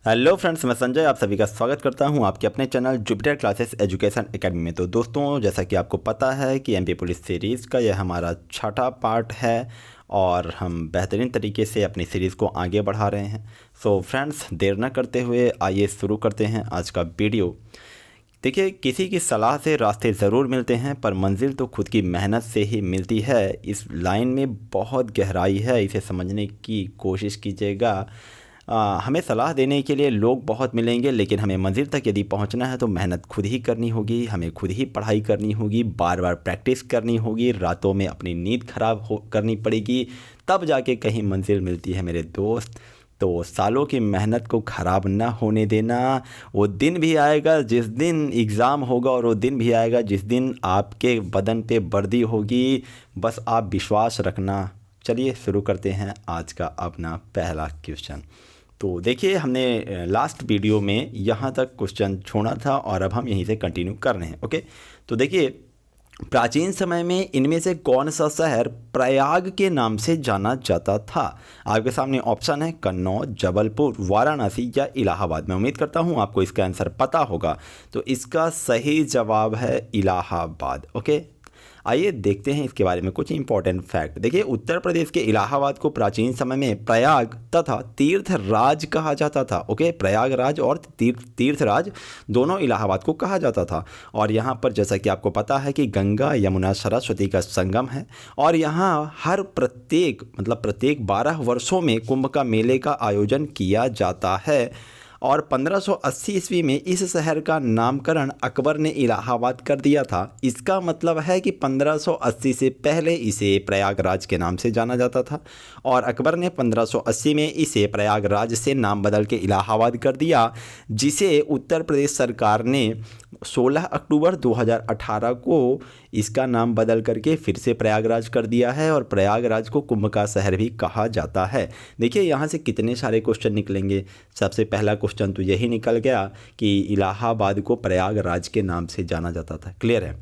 Hello friends, मैं संजय आप सभी का स्वागत करता हूं आपके अपने channel Jupiter classes education academy में। तो दोस्तों, जैसा कि आपको पता है कि एमपी पुलिस सीरीज़ का यह हमारा छठा पार्ट है और हम बेहतरीन तरीके से अपनी सीरीज़ को आगे बढ़ा रहे हैं। सो फ्रेंड्स, देर न करते हुए आइए शुरू करते हैं आज का वीडियो। देखिए, किसी की सलाह से रास्ते ज़रूर मिलते हैं पर मंजिल तो खुद की मेहनत से ही मिलती है। इस लाइन में बहुत गहराई है, इसे समझने की कोशिश कीजिएगा। हमें सलाह देने के लिए लोग बहुत मिलेंगे, लेकिन हमें मंजिल तक यदि पहुंचना है तो मेहनत खुद ही करनी होगी। हमें खुद ही पढ़ाई करनी होगी, बार बार प्रैक्टिस करनी होगी, रातों में अपनी नींद खराब करनी पड़ेगी, तब जाके कहीं मंजिल मिलती है मेरे दोस्त। तो सालों की मेहनत को ख़राब ना होने देना। वो दिन भी आएगा जिस दिन एग्ज़ाम होगा, और वो दिन भी आएगा जिस दिन आपके बदन पे वर्दी होगी। बस आप विश्वास रखना। चलिए शुरू करते हैं आज का अपना पहला क्वेश्चन। तो देखिए, हमने लास्ट वीडियो में यहाँ तक क्वेश्चन छोड़ा था और अब हम यहीं से कंटिन्यू कर रहे हैं। ओके, तो देखिए, प्राचीन समय में इनमें से कौन सा शहर प्रयाग के नाम से जाना जाता था? आपके सामने ऑप्शन है कन्नौज, जबलपुर, वाराणसी या इलाहाबाद। मैं उम्मीद करता हूँ आपको इसका आंसर पता होगा। तो इसका सही जवाब है इलाहाबाद। ओके, आइए देखते हैं इसके बारे में कुछ इंपॉर्टेंट फैक्ट। देखिए, उत्तर प्रदेश के इलाहाबाद को प्राचीन समय में प्रयाग तथा तीर्थराज कहा जाता था। ओके, प्रयागराज और तीर्थराज दोनों इलाहाबाद को कहा जाता था। और यहाँ पर जैसा कि आपको पता है कि गंगा यमुना सरस्वती का संगम है और यहाँ हर प्रत्येक 12 वर्षों में कुंभ का मेले का आयोजन किया जाता है। और 1580 ईस्वी में इस शहर का नामकरण अकबर ने इलाहाबाद कर दिया था। इसका मतलब है कि 1580 से पहले इसे प्रयागराज के नाम से जाना जाता था और अकबर ने 1580 में इसे प्रयागराज से नाम बदल के इलाहाबाद कर दिया, जिसे उत्तर प्रदेश सरकार ने 16 अक्टूबर 2018 को इसका नाम बदल करके फिर से प्रयागराज कर दिया है और प्रयागराज को कुंभ का शहर भी कहा जाता है। देखिए, यहाँ से कितने सारे क्वेश्चन निकलेंगे। सबसे पहला क्वेश्चन तो यही निकल गया कि इलाहाबाद को प्रयागराज के नाम से जाना जाता था। क्लियर है?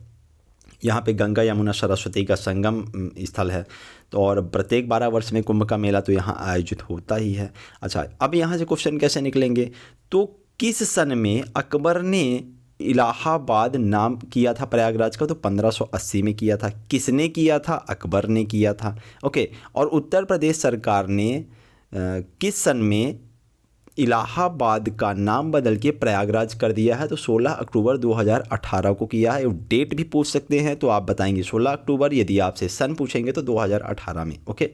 यहाँ पे गंगा यमुना सरस्वती का संगम स्थल है, तो और प्रत्येक 12 वर्ष में कुंभ का मेला तो यहाँ आयोजित होता ही है। अच्छा, अब यहाँ से क्वेश्चन कैसे निकलेंगे? तो किस सन में अकबर ने इलाहाबाद नाम किया था प्रयागराज का? तो 1580 में किया था। किसने किया था? अकबर ने किया था। ओके, और उत्तर प्रदेश सरकार ने किस सन में इलाहाबाद का नाम बदल के प्रयागराज कर दिया है? तो 16 अक्टूबर 2018 को किया है। डेट भी पूछ सकते हैं तो आप बताएंगे 16 अक्टूबर, यदि आपसे सन पूछेंगे तो 2018 में। ओके,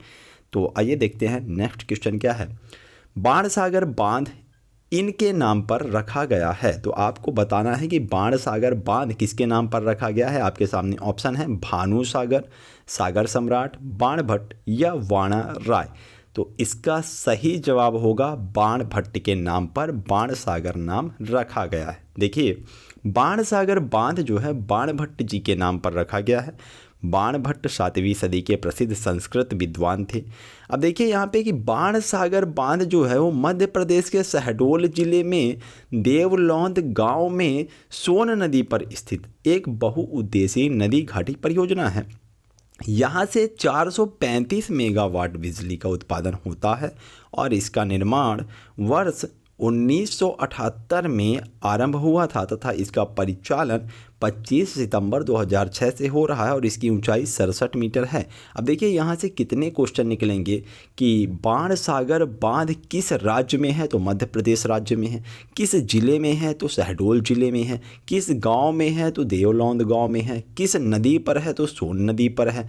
तो आइए देखते हैं नेक्स्ट क्वेश्चन क्या है। बाणसागर बांध इनके नाम पर रखा गया है। तो आपको बताना है कि बाणसागर बांध किसके नाम पर रखा गया है। आपके सामने ऑप्शन है भानु सागर, सागर सम्राट, बाणभट्ट या वाणा राय। तो इसका सही जवाब होगा बाणभट्ट के नाम पर बाणसागर नाम रखा गया है। देखिए, बाणसागर बांध जो है बाणभट्ट जी के नाम पर रखा गया है। बाणभट्ट 7वीं सदी के प्रसिद्ध संस्कृत विद्वान थे। अब देखिए यहाँ पे कि बाणसागर बांध जो है वो मध्य प्रदेश के शहडोल जिले में देवलौंद गांव में सोन नदी पर स्थित एक बहुउद्देशीय नदी घाटी परियोजना है। यहाँ से 435 मेगावाट बिजली का उत्पादन होता है और इसका निर्माण वर्ष 1978 में आरंभ हुआ था तथा इसका परिचालन 25 सितंबर 2006 से हो रहा है और इसकी ऊंचाई 67 मीटर है। अब देखिए, यहाँ से कितने क्वेश्चन निकलेंगे कि बाणसागर बांध किस राज्य में है? तो मध्य प्रदेश राज्य में है। किस जिले में है? तो शहडोल जिले में है। किस गांव में है? तो देवलौंद गांव में है। किस नदी पर है? तो सोन नदी पर है।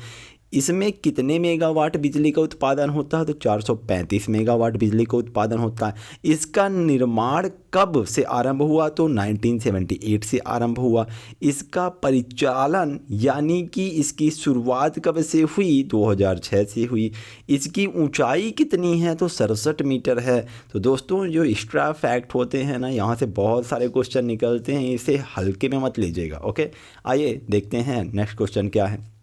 इसमें कितने मेगावाट बिजली का उत्पादन होता है? तो 435 मेगावाट बिजली का उत्पादन होता है। इसका निर्माण कब से आरंभ हुआ? तो 1978 से आरंभ हुआ। इसका परिचालन यानी कि इसकी शुरुआत कब से हुई? 2006 से हुई। इसकी ऊंचाई कितनी है? तो 67 मीटर है। तो दोस्तों, जो एक्स्ट्रा फैक्ट होते हैं ना, यहाँ से बहुत सारे क्वेश्चन निकलते हैं, इसे हल्के में मत लीजिएगा। ओके, आइए देखते हैं नेक्स्ट क्वेश्चन क्या है।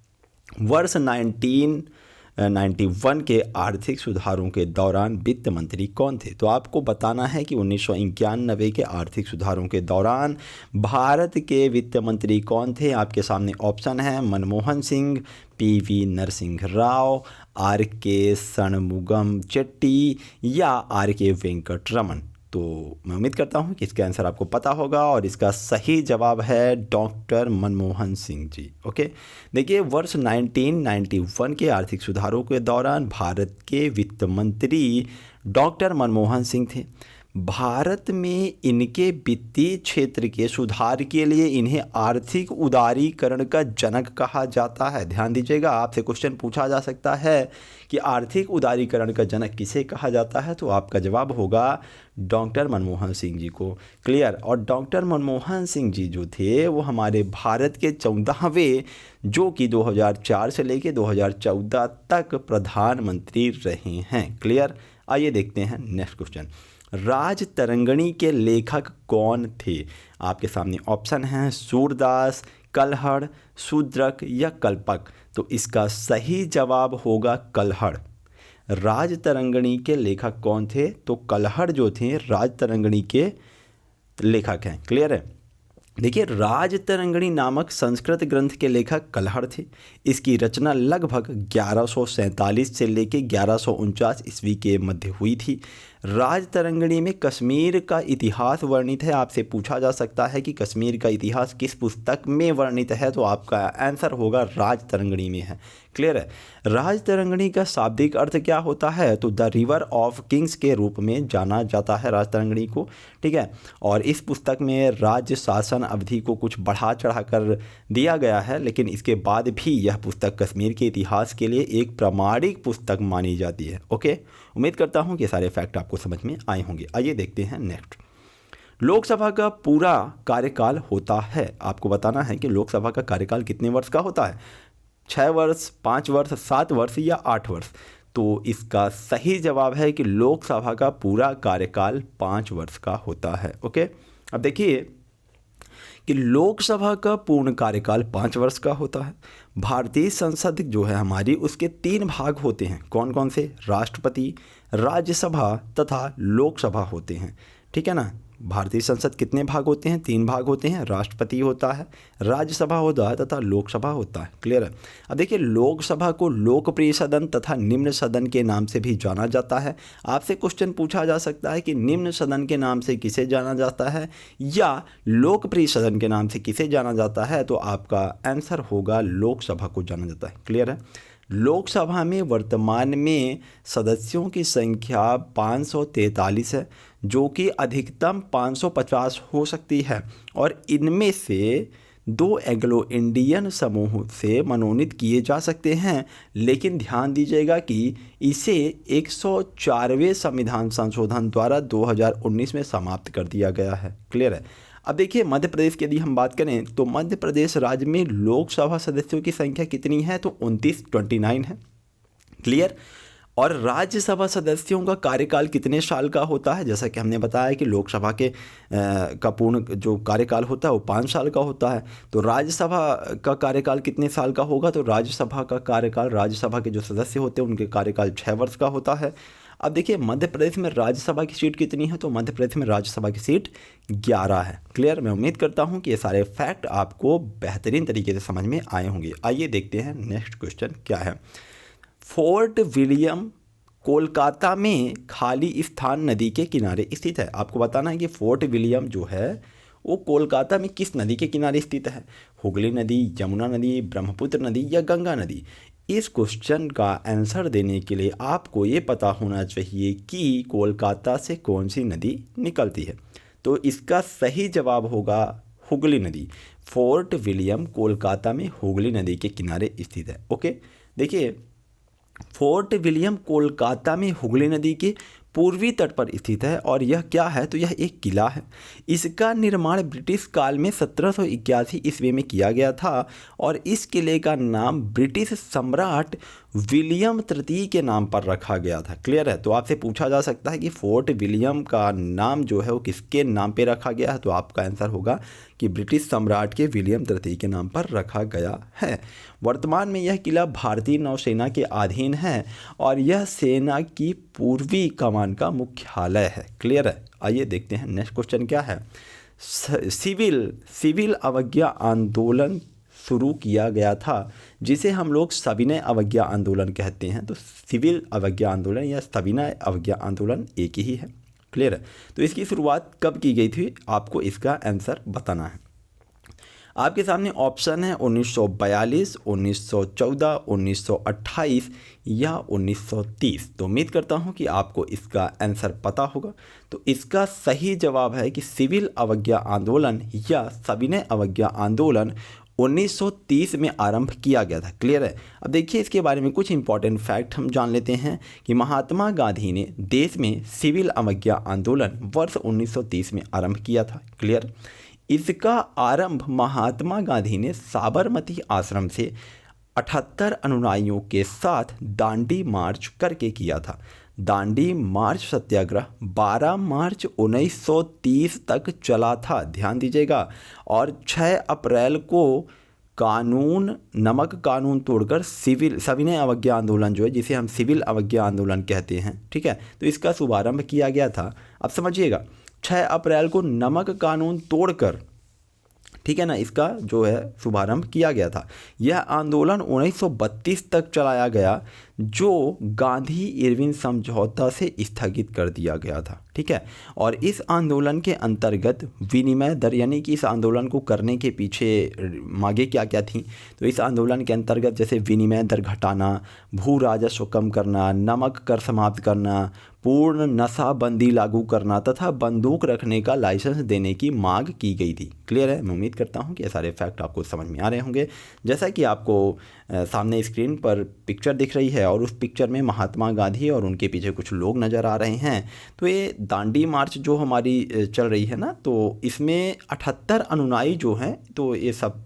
वर्ष 1991 के आर्थिक सुधारों के दौरान वित्त मंत्री कौन थे? तो आपको बताना है कि 1991 के आर्थिक सुधारों के दौरान भारत के वित्त मंत्री कौन थे। आपके सामने ऑप्शन है मनमोहन सिंह, पीवी नरसिंह राव, आर के षणमुगम चेट्टी या आर के वेंकट रमन। तो मैं उम्मीद करता हूँ कि इसका आंसर आपको पता होगा और इसका सही जवाब है डॉक्टर मनमोहन सिंह जी। ओके, देखिए वर्ष 1991 के आर्थिक सुधारों के दौरान भारत के वित्त मंत्री डॉक्टर मनमोहन सिंह थे। भारत में इनके वित्तीय क्षेत्र के सुधार के लिए इन्हें आर्थिक उदारीकरण का जनक कहा जाता है। ध्यान दीजिएगा, आपसे क्वेश्चन पूछा जा सकता है कि आर्थिक उदारीकरण का जनक किसे कहा जाता है, तो आपका जवाब होगा डॉक्टर मनमोहन सिंह जी को। क्लियर। और डॉक्टर मनमोहन सिंह जी जो थे वो हमारे भारत के 14वें, जो कि 2004 से लेकर 2014 तक प्रधानमंत्री रहे हैं। क्लियर। आइए देखते हैं नेक्स्ट क्वेश्चन। राजतरंगिणी के लेखक कौन थे? आपके सामने ऑप्शन हैं सूरदास, कल्हड़, शूद्रक या कल्पक। तो इसका सही जवाब होगा कल्हड़। राजतरंगिणी के लेखक कौन थे? तो कल्हड़ जो थे राजतरंगिणी के लेखक हैं। क्लियर है। देखिए, राजतरंगिणी नामक संस्कृत ग्रंथ के लेखक कल्हड़ थे। इसकी रचना लगभग 1147 से लेकर 1149 ईस्वी के मध्य हुई थी। राजतरंगिणी में कश्मीर का इतिहास वर्णित है। आपसे पूछा जा सकता है कि कश्मीर का इतिहास किस पुस्तक में वर्णित है, तो आपका आंसर होगा राजतरंगिणी में है। क्लियर है। राजतरंगिणी का शाब्दिक अर्थ क्या होता है? तो द रिवर ऑफ किंग्स के रूप में जाना जाता है राजतरंगिणी को। ठीक है। और इस पुस्तक में राज्य शासन अवधि को कुछ बढ़ा चढ़ा कर दिया गया है, लेकिन इसके बाद भी यह पुस्तक कश्मीर के इतिहास के लिए एक प्रामाणिक पुस्तक मानी जाती है। ओके, उम्मीद करता हूँ कि सारे फैक्ट आपको समझ में आए होंगे। आइए देखते हैं नेक्स्ट। लोकसभा का पूरा कार्यकाल होता है, आपको बताना है कि लोकसभा का कार्यकाल कितने वर्ष का होता है? 6 वर्ष, 5 वर्ष, 7 वर्ष या 8 वर्ष। तो इसका सही जवाब है कि लोकसभा का पूरा कार्यकाल 5 वर्ष का होता है। ओके, अब देखिए कि लोकसभा का पूर्ण कार्यकाल 5 वर्ष का होता है। भारतीय संसद जो है हमारी, उसके 3 भाग होते हैं। कौन कौन से? राष्ट्रपति, राज्यसभा तथा लोकसभा होते हैं। ठीक है ना। भारतीय संसद कितने भाग होते हैं? 3 भाग होते हैं। राष्ट्रपति होता है, राज्यसभा होता है तथा लोकसभा होता है। क्लियर है। अब देखिए, लोकसभा को लोकप्रिय सदन तथा निम्न सदन के नाम से भी जाना जाता है। आपसे क्वेश्चन पूछा जा सकता है कि निम्न सदन के नाम से किसे जाना जाता है या लोकप्रिय सदन के नाम से किसे जाना जाता है, तो आपका आंसर होगा लोकसभा को जाना जाता है। क्लियर है। लोकसभा में वर्तमान में सदस्यों की संख्या 543 है, जो कि अधिकतम 550 हो सकती है, और इनमें से 2 एंग्लो इंडियन समूह से मनोनीत किए जा सकते हैं। लेकिन ध्यान दीजिएगा कि इसे 104वें संविधान संशोधन द्वारा 2019 में समाप्त कर दिया गया है। क्लियर है। अब देखिए, मध्य प्रदेश की यदि हम बात करें तो मध्य प्रदेश राज्य में लोकसभा सदस्यों की संख्या कितनी है? तो 29 है। क्लियर। और राज्यसभा सदस्यों का कार्यकाल कितने साल का होता है? जैसा कि हमने बताया कि लोकसभा के का पूर्ण जो कार्यकाल होता है वो 5 साल का होता है। तो राज्यसभा का कार्यकाल कितने साल का होगा? तो राज्यसभा का कार्यकाल, राज्यसभा के जो सदस्य होते हैं उनके कार्यकाल 6 वर्ष का होता है। अब देखिए, मध्य प्रदेश में राज्यसभा की सीट कितनी है? तो मध्य प्रदेश में राज्यसभा की सीट 11 है। क्लियर। मैं उम्मीद करता हूँ कि ये सारे फैक्ट आपको बेहतरीन तरीके से समझ में आए होंगे। आइए देखते हैं नेक्स्ट क्वेश्चन क्या है। फोर्ट विलियम कोलकाता में खाली स्थान नदी के किनारे स्थित है। आपको बताना है कि फोर्ट विलियम जो है वो कोलकाता में किस नदी के किनारे स्थित है? हुगली नदी, यमुना नदी, ब्रह्मपुत्र नदी या गंगा नदी। इस क्वेश्चन का आंसर देने के लिए आपको ये पता होना चाहिए कि कोलकाता से कौन सी नदी निकलती है। तो इसका सही जवाब होगा हुगली नदी। फोर्ट विलियम कोलकाता में हुगली नदी के किनारे स्थित है। ओके, देखिए, फोर्ट विलियम कोलकाता में हुगली नदी के पूर्वी तट पर स्थित है और यह क्या है? तो यह एक किला है। इसका निर्माण ब्रिटिश काल में 1781 ईस्वी में किया गया था और इस किले का नाम ब्रिटिश सम्राट विलियम तृतीय के नाम पर रखा गया था। क्लियर है। तो आपसे पूछा जा सकता है कि फोर्ट विलियम का नाम जो है वो किसके नाम पे रखा गया है, तो आपका आंसर होगा कि ब्रिटिश सम्राट के विलियम तृतीय के नाम पर रखा गया है। वर्तमान में यह किला भारतीय नौसेना के अधीन है और यह सेना की पूर्वी कमान का मुख्यालय है। क्लियर है। आइए देखते हैं नेक्स्ट क्वेश्चन क्या है। सिविल अवज्ञा आंदोलन शुरू किया गया था, जिसे हम लोग सविनय अवज्ञा आंदोलन कहते हैं। तो सिविल अवज्ञा आंदोलन या सविनय अवज्ञा आंदोलन एक ही है। क्लियर है। तो इसकी शुरुआत कब की गई थी, आपको इसका आंसर बताना है। आपके सामने ऑप्शन है 1942, 1914, 1928 या 1930। तो उम्मीद करता हूं कि आपको इसका आंसर पता होगा। तो इसका सही जवाब है कि सिविल अवज्ञा आंदोलन या सविनय अवज्ञा आंदोलन 1930 में आरंभ किया गया था। क्लियर है। अब देखिए इसके बारे में कुछ इंपॉर्टेंट फैक्ट हम जान लेते हैं कि महात्मा गांधी ने देश में सिविल अवज्ञा आंदोलन वर्ष 1930 में आरंभ किया था। क्लियर। इसका आरंभ महात्मा गांधी ने साबरमती आश्रम से 78 अनुयायियों के साथ दांडी मार्च करके किया था। दांडी मार्च सत्याग्रह 12 मार्च 1930 तक चला था, ध्यान दीजिएगा। और 6 अप्रैल को नमक कानून तोड़कर सविनय अवज्ञा आंदोलन जो है, जिसे हम सिविल अवज्ञा आंदोलन कहते हैं, ठीक है, तो इसका शुभारंभ किया गया था। अब समझिएगा 6 अप्रैल को नमक कानून तोड़कर, ठीक है ना, इसका जो है शुभारंभ किया गया था। यह आंदोलन 1932 तक चलाया गया, जो गांधी इरविन समझौता से स्थगित कर दिया गया था। ठीक है। और इस आंदोलन के अंतर्गत विनिमय दर, यानी कि इस आंदोलन को करने के पीछे मांगे क्या क्या थी, तो इस आंदोलन के अंतर्गत जैसे विनिमय दर घटाना, भू राजस्व कम करना, नमक कर समाप्त करना, पूर्ण नशाबंदी लागू करना तथा बंदूक रखने का लाइसेंस देने की मांग की गई थी। क्लियर है। मैं उम्मीद करता हूं कि ये सारे फैक्ट आपको समझ में आ रहे होंगे। जैसा कि आपको सामने स्क्रीन पर पिक्चर दिख रही है और उस पिक्चर में महात्मा गांधी और उनके पीछे कुछ लोग नज़र आ रहे हैं। तो ये दांडी मार्च जो हमारी चल रही है ना, तो इसमें 78 अनुयायी जो हैं, तो ये सब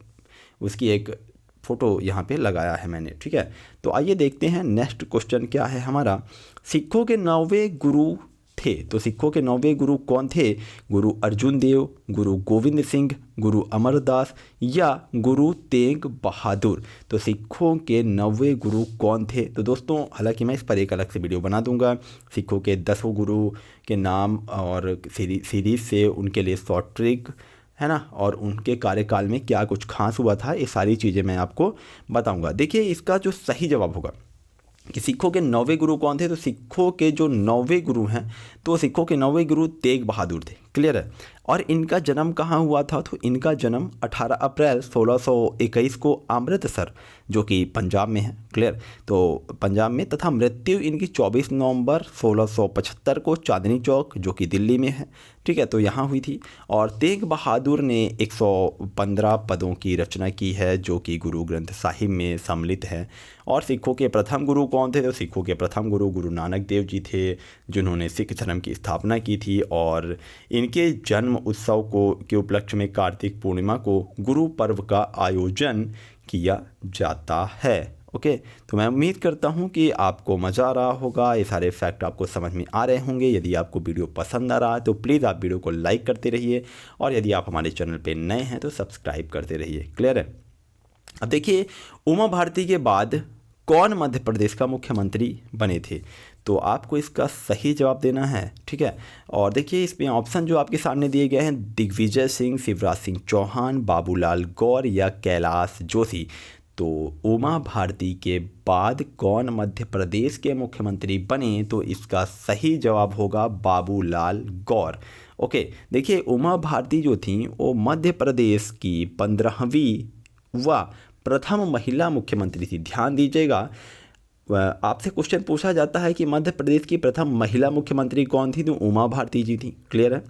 उसकी एक फ़ोटो यहाँ पे लगाया है मैंने। ठीक है। तो आइए देखते हैं नेक्स्ट क्वेश्चन क्या है हमारा। सिखों के 9वें गुरु थे, तो सिखों के 9वें गुरु कौन थे? गुरु अर्जुन देव, गुरु गोविंद सिंह, गुरु अमरदास या गुरु तेग बहादुर। तो सिखों के 9वें गुरु कौन थे? तो दोस्तों, हालांकि मैं इस पर एक अलग से वीडियो बना दूंगा। सिखों के 10 गुरु के नाम और सीरीज से उनके लिए शॉर्ट ट्रिक है ना, और उनके कार्यकाल में क्या कुछ खास हुआ था, ये सारी चीज़ें मैं आपको बताऊंगा। देखिए इसका जो सही जवाब होगा कि सिखों के 9वें गुरु कौन थे, तो सिखों के जो 9वें गुरु हैं, तो सिखों के 9वें गुरु तेग बहादुर थे। क्लियर है। और इनका जन्म कहाँ हुआ था? तो इनका जन्म 18 अप्रैल 1621 को अमृतसर, जो कि पंजाब में है। क्लियर। तो पंजाब में, तथा मृत्यु इनकी 24 नवंबर 1675 को चांदनी चौक, जो कि दिल्ली में है। ठीक है, तो यहाँ हुई थी। और तेग बहादुर ने 115 पदों की रचना की है, जो कि गुरु ग्रंथ साहिब में सम्मिलित है। और सिखों के प्रथम गुरु कौन थे? तो सिखों के प्रथम गुरु गुरु नानक देव जी थे, जिन्होंने सिख धर्म की स्थापना की थी। और इनके जन्म उत्सव के उपलक्ष्य में कार्तिक पूर्णिमा को गुरु पर्व का आयोजन किया जाता है। ओके। तो मैं उम्मीद करता हूं कि आपको मज़ा आ रहा होगा, ये सारे फैक्ट आपको समझ में आ रहे होंगे। यदि आपको वीडियो पसंद आ रहा है तो प्लीज़ आप वीडियो को लाइक करते रहिए, और यदि आप हमारे चैनल पे नए हैं तो सब्सक्राइब करते रहिए। क्लियर है। अब देखिए, उमा भारती के बाद कौन मध्य प्रदेश का मुख्यमंत्री बने थे? तो आपको इसका सही जवाब देना है। ठीक है। और देखिए इसमें ऑप्शन जो आपके सामने दिए गए हैं, दिग्विजय सिंह, शिवराज सिंह चौहान, बाबूलाल गौर या कैलाश जोशी। तो उमा भारती के बाद कौन मध्य प्रदेश के मुख्यमंत्री बने? तो इसका सही जवाब होगा बाबूलाल गौर। ओके। देखिए उमा भारती जो थी, वो मध्य प्रदेश की 15वीं व प्रथम महिला मुख्यमंत्री थी। ध्यान दीजिएगा, आपसे क्वेश्चन पूछा जाता है कि मध्य प्रदेश की प्रथम महिला मुख्यमंत्री कौन थी, तो उमा भारती जी थी। क्लियर है।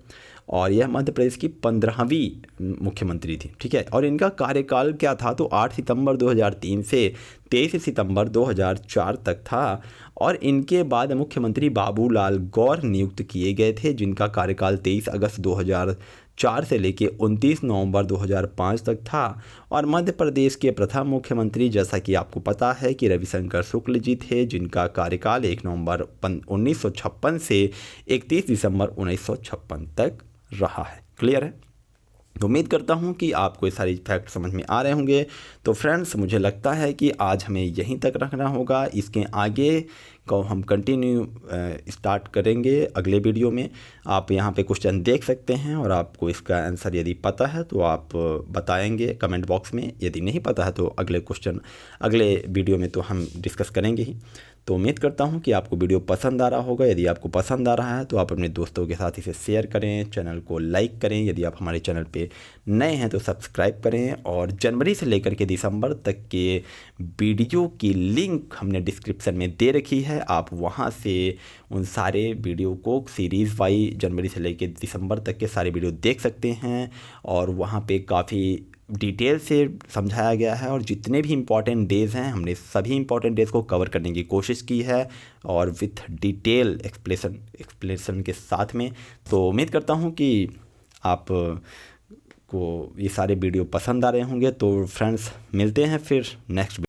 और यह मध्य प्रदेश की 15वीं मुख्यमंत्री थी। ठीक है। और इनका कार्यकाल क्या था? तो 8 सितंबर 2003 से 23 सितंबर 2004 तक था। और इनके बाद मुख्यमंत्री बाबूलाल गौर नियुक्त किए गए थे, जिनका कार्यकाल 23 अगस्त 2004 से लेके 29 नवंबर 2005 तक था। और मध्य प्रदेश के प्रथम मुख्यमंत्री, जैसा कि आपको पता है, कि रविशंकर शुक्ल जी थे, जिनका कार्यकाल 1 नवंबर 1956 से 31 दिसंबर 1956 तक रहा है। क्लियर है। तो उम्मीद करता हूं कि आपको ये सारी फैक्ट समझ में आ रहे होंगे। तो फ्रेंड्स, मुझे लगता है कि आज हमें यहीं तक रखना होगा। इसके आगे को हम कंटिन्यू स्टार्ट करेंगे अगले वीडियो में। आप यहाँ पे क्वेश्चन देख सकते हैं, और आपको इसका आंसर यदि पता है तो आप बताएंगे कमेंट बॉक्स में। यदि नहीं पता है तो अगले वीडियो में तो हम डिस्कस करेंगे ही। तो उम्मीद करता हूँ कि आपको वीडियो पसंद आ रहा होगा। यदि आपको पसंद आ रहा है तो आप अपने दोस्तों के साथ इसे शेयर करें, चैनल को लाइक करें। यदि आप हमारे चैनल पे नए हैं तो सब्सक्राइब करें। और जनवरी से लेकर के दिसंबर तक के वीडियो की लिंक हमने डिस्क्रिप्शन में दे रखी है, आप वहाँ से उन सारे वीडियो को सीरीज़ वाइज जनवरी से लेकर दिसंबर तक के सारे वीडियो देख सकते हैं। और वहाँ पे काफ़ी डिटेल से समझाया गया है और जितने भी इम्पॉर्टेंट डेज़ हैं हमने सभी इम्पॉर्टेंट डेज़ को कवर करने की कोशिश की है और विथ डिटेल एक्सप्लेनेशन के साथ में। तो उम्मीद करता हूँ कि आप को ये सारे वीडियो पसंद आ रहे होंगे। तो फ्रेंड्स, मिलते हैं फिर नेक्स्ट